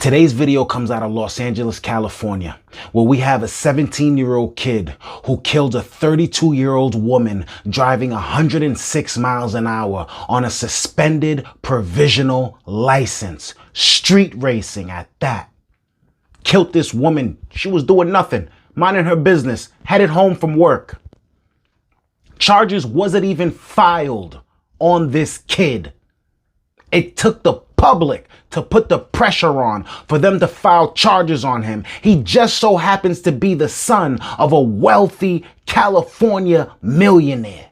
Today's video comes out of Los Angeles, California, where we have a 17-year-old kid who killed a 32-year-old woman driving 106 miles an hour on a suspended provisional license. Street racing at that. Killed this woman. She was doing nothing, minding her business, headed home from work. Charges wasn't even filed on this kid. It took the public to put the pressure on for them to file charges on him. He just so happens to be the son of a wealthy California millionaire.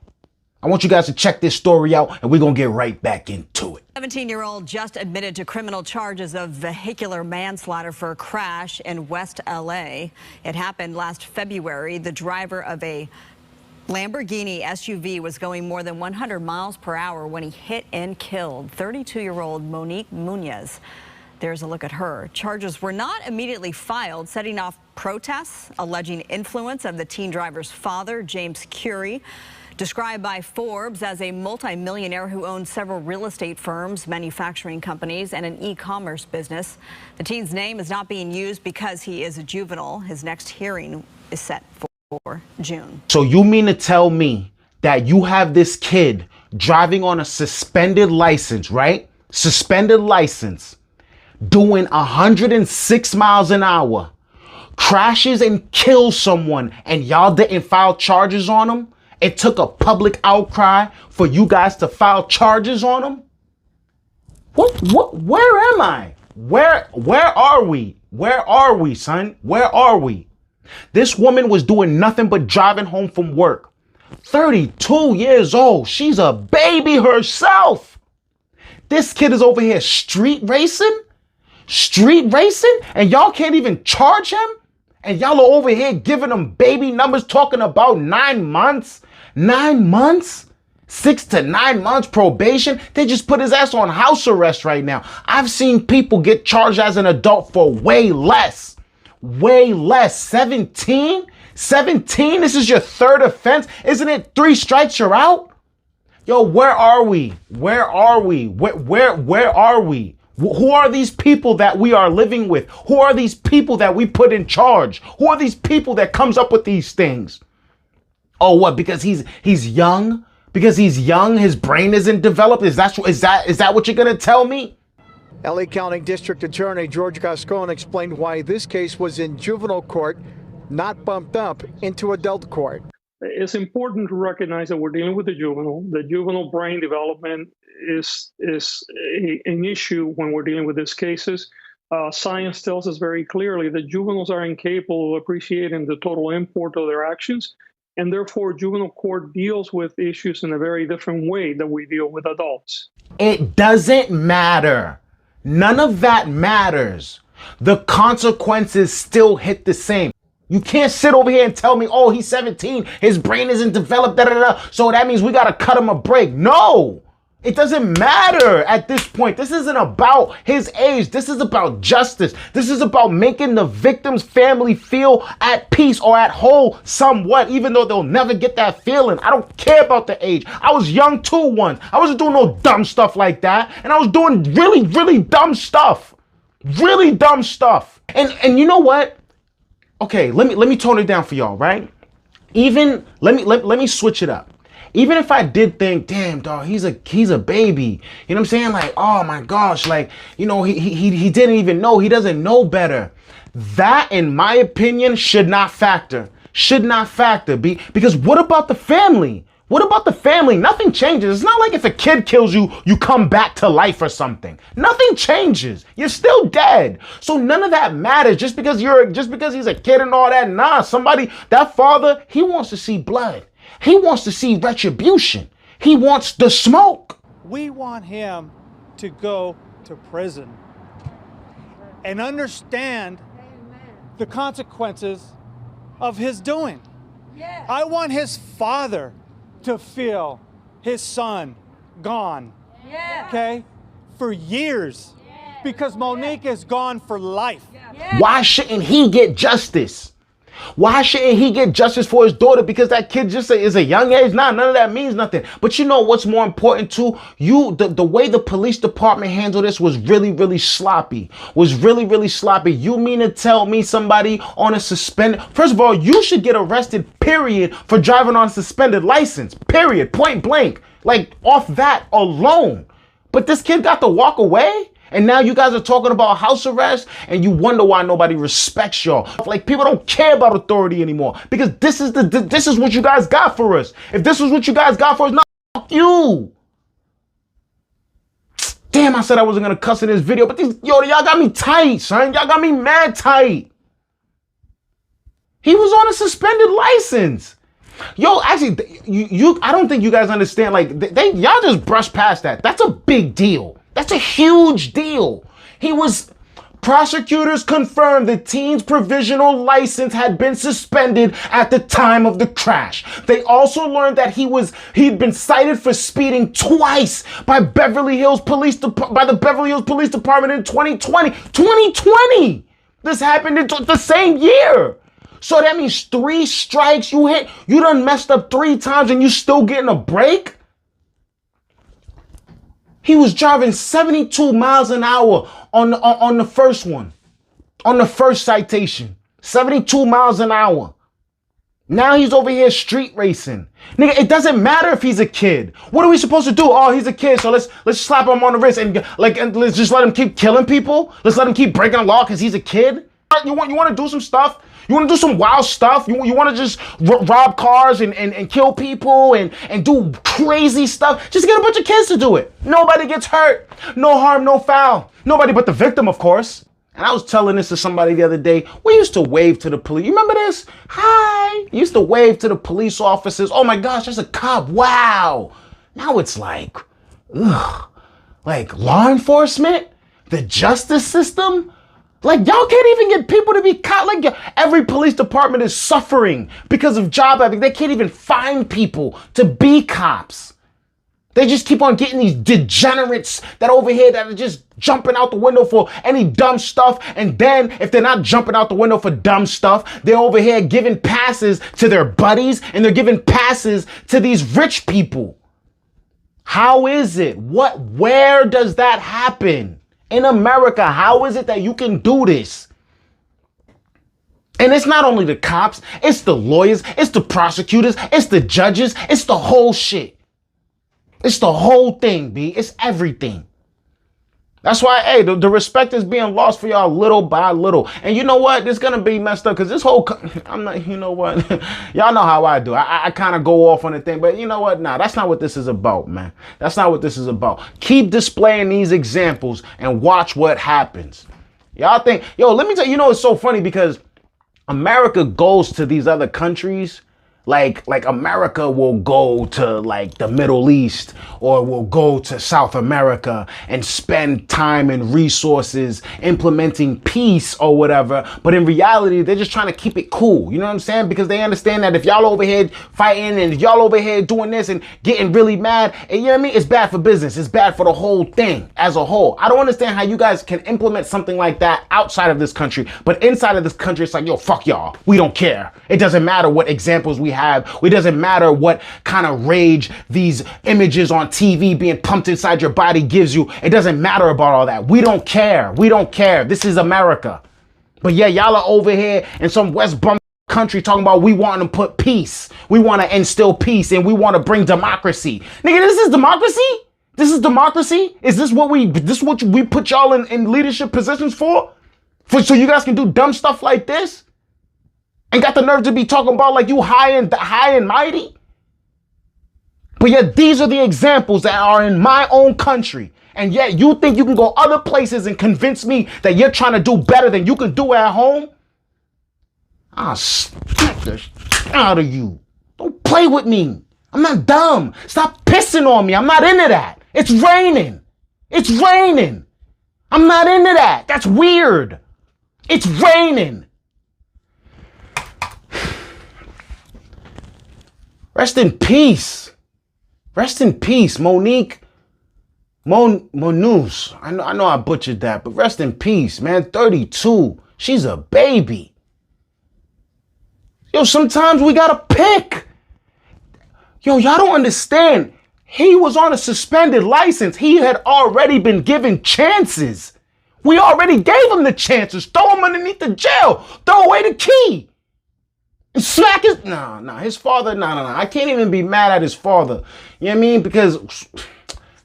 I want you guys to check this story out, and we're going to get right back into it. 17-year-old just admitted to criminal charges of vehicular manslaughter for a crash in West L.A. It happened last February. The driver of a Lamborghini SUV was going more than 100 miles per hour when he hit and killed 32-year-old Monique Munoz. There's a look at her. Charges were not immediately filed, setting off protests alleging influence of the teen driver's father, James Khuri, described by Forbes as a multimillionaire who owns several real estate firms, manufacturing companies, and an e-commerce business. The teen's name is not being used because he is a juvenile. His next hearing is set for June. So you mean to tell me that you have this kid driving on a suspended license, right? Suspended license, doing 106 miles an hour, crashes and kills someone, and y'all didn't file charges on him? It took a public outcry for you guys to file charges on him? Where am I? Where are we? Where are we, son? Where are we? This woman was doing nothing but driving home from work. 32 years old. She's a baby herself. This kid is over here street racing? Street racing? And y'all can't even charge him? And y'all are over here giving him baby numbers, talking about 9 months? 9 months? 6 to 9 months probation? They just put his ass on house arrest right now. I've seen people get charged as an adult for way less. Way less. 17? 17? This is your third offense? Isn't it 3 strikes you're out? Yo, where are we? Where are we? Where are we? Who are these people that we are living with? Who are these people that we put in charge? Who are these people that comes up with these things? Oh, what? Because he's young? Because he's young, his brain isn't developed? Is that what you're gonna tell me? LA County District Attorney George Gascon explained why this case was in juvenile court, not bumped up into adult court. It's important to recognize that we're dealing with the juvenile. The juvenile brain development is an issue when we're dealing with these cases. Science tells us very clearly that juveniles are incapable of appreciating the total import of their actions, and therefore juvenile court deals with issues in a very different way than we deal with adults. It doesn't matter. None of that matters. The consequences still hit the same. You can't sit over here and tell me, oh, he's 17, his brain isn't developed, so that means we gotta cut him a break. No, it doesn't matter at this point. This isn't about his age. This is about justice. This is about making the victim's family feel at peace or at whole somewhat, even though they'll never get that feeling. I don't care about the age. I was young too once. I wasn't doing no dumb stuff like that. And I was doing really, really dumb stuff. Really dumb stuff. And you know what? Okay, let me tone it down for y'all, right? Even let me switch it up. Even if I did think, damn, dog, he's a baby. You know what I'm saying? Like, oh my gosh, like, you know, he didn't even know. He doesn't know better. That, in my opinion, should not factor. Should not factor. Because what about the family? What about the family? Nothing changes. It's not like if a kid kills you, you come back to life or something. Nothing changes. You're still dead. So none of that matters just because he's a kid and all that. Nah, that father, he wants to see blood. He wants to see retribution. He wants the smoke. We want him to go to prison and understand the consequences of his doing. Yeah. I want his father to feel his son gone, okay, for years, because Monique is gone for life. Why shouldn't he get justice? Why shouldn't he get justice for his daughter? Because that kid just is a young age? Nah, none of that means nothing. But you know what's more important too? The way the police department handled this was really, really sloppy. You mean to tell me somebody on a suspended... First of all, you should get arrested, period, for driving on a suspended license. Period. Point blank. Like, off that alone. But this kid got to walk away? And now you guys are talking about house arrest and you wonder why nobody respects y'all. Like, people don't care about authority anymore because this is what you guys got for us. If this was what you guys got for us, fuck you. Damn, I said I wasn't going to cuss in this video, but y'all got me tight, son. Y'all got me mad tight. He was on a suspended license. Yo, actually, I don't think you guys understand. Like, y'all just brushed past that. That's a big deal. That's a huge deal. Prosecutors confirmed the teen's provisional license had been suspended at the time of the crash. They also learned that he'd been cited for speeding twice by the Beverly Hills Police Department in 2020. 2020! This happened in the same year. So that means 3 strikes you done messed up 3 times and you still getting a break? He was driving 72 miles an hour on the first one. On the first citation. 72 miles an hour. Now he's over here street racing. Nigga, it doesn't matter if he's a kid. What are we supposed to do? Oh, he's a kid, so let's slap him on the wrist and let's just let him keep killing people? Let's let him keep breaking the law because he's a kid? You want to do some stuff? You want to do some wild stuff? You want to just rob cars and kill people and do crazy stuff? Just get a bunch of kids to do it. Nobody gets hurt. No harm, no foul. Nobody but the victim, of course. And I was telling this to somebody the other day. We used to wave to the police. You remember this? Hi. You used to wave to the police officers. Oh my gosh, that's a cop. Wow. Now it's like, ugh. Like law enforcement? The justice system? Like, y'all can't even get people to be caught. Like, every police department is suffering because of job ethics. They can't even find people to be cops. They just keep on getting these degenerates that over here that are just jumping out the window for any dumb stuff. And then if they're not jumping out the window for dumb stuff, they're over here giving passes to their buddies and they're giving passes to these rich people. How is it? Where does that happen? In America, how is it that you can do this? And it's not only the cops, it's the lawyers, it's the prosecutors, it's the judges, it's the whole shit. It's the whole thing, B. It's everything. That's why, hey, the respect is being lost for y'all little by little. And you know what? It's going to be messed up because this whole... I'm not... You know what? Y'all know how I do. I kind of go off on the thing. But you know what? Nah, that's not what this is about, man. That's not what this is about. Keep displaying these examples and watch what happens. Y'all think... Yo, let me tell you, it's so funny because America goes to these other countries. Like America will go to like the Middle East or will go to South America and spend time and resources implementing peace or whatever. But in reality, they're just trying to keep it cool. You know what I'm saying? Because they understand that if y'all over here fighting and if y'all over here doing this and getting really mad, and you know what I mean? It's bad for business. It's bad for the whole thing as a whole. I don't understand how you guys can implement something like that outside of this country. But inside of this country, it's like, yo, fuck y'all. We don't care. It doesn't matter what examples we have. It doesn't matter what kind of rage these images on TV being pumped inside your body gives you. It doesn't matter about all that. We don't care. We don't care. This is America. But yeah, y'all are over here in some West Bum country talking about we want to put peace. We want to instill peace and we want to bring democracy. Nigga, this is democracy? This is democracy? Is this what we put y'all in leadership positions for? So you guys can do dumb stuff like this? And got the nerve to be talking about like you high and mighty? But yet these are the examples that are in my own country. And yet you think you can go other places and convince me that you're trying to do better than you can do at home? I'll slap the shit out of you. Don't play with me. I'm not dumb. Stop pissing on me. I'm not into that. It's raining. It's raining. I'm not into that. That's weird. It's raining. Rest in peace. Rest in peace, Monique. Monus. I know I butchered that, but rest in peace, man. 32. She's a baby. Yo, sometimes we gotta pick. Yo, y'all don't understand. He was on a suspended license. He had already been given chances. We already gave him the chances. Throw him underneath the jail. Throw away the key. And smack his... his father... I can't even be mad at his father. You know what I mean? Because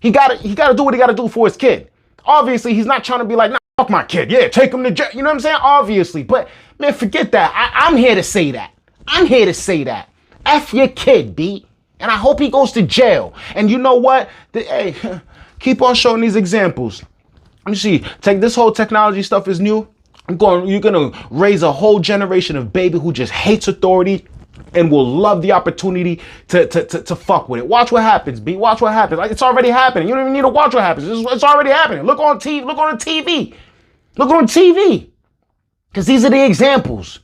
he gotta do what he gotta do for his kid. Obviously, he's not trying to be like, nah, fuck my kid. Yeah, take him to jail. You know what I'm saying? Obviously. But, man, forget that. I'm here to say that. I'm here to say that. F your kid, B. And I hope he goes to jail. And you know what? Hey, keep on showing these examples. Let me see. Take this whole technology stuff is new. You're gonna raise a whole generation of baby who just hates authority and will love the opportunity to fuck with it. Watch what happens, B. Watch what happens. Like, it's already happening. You don't even need to watch what happens. It's already happening. Look on TV. Look on the TV. Look on TV. Because these are the examples.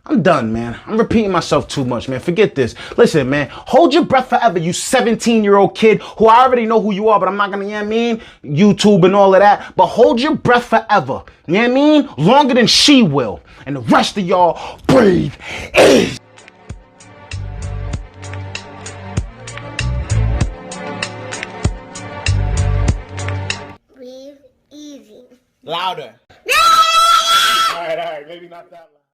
I'm done, man. I'm repeating myself too much, man. Forget this. Listen, man, hold your breath forever, you 17-year-old kid who I already know who you are, but I'm not gonna, you know what I mean? YouTube and all of that. But hold your breath forever. You know what I mean? Longer than she will. And the rest of y'all, breathe easy. Breathe easy. Louder. All right, maybe not that loud.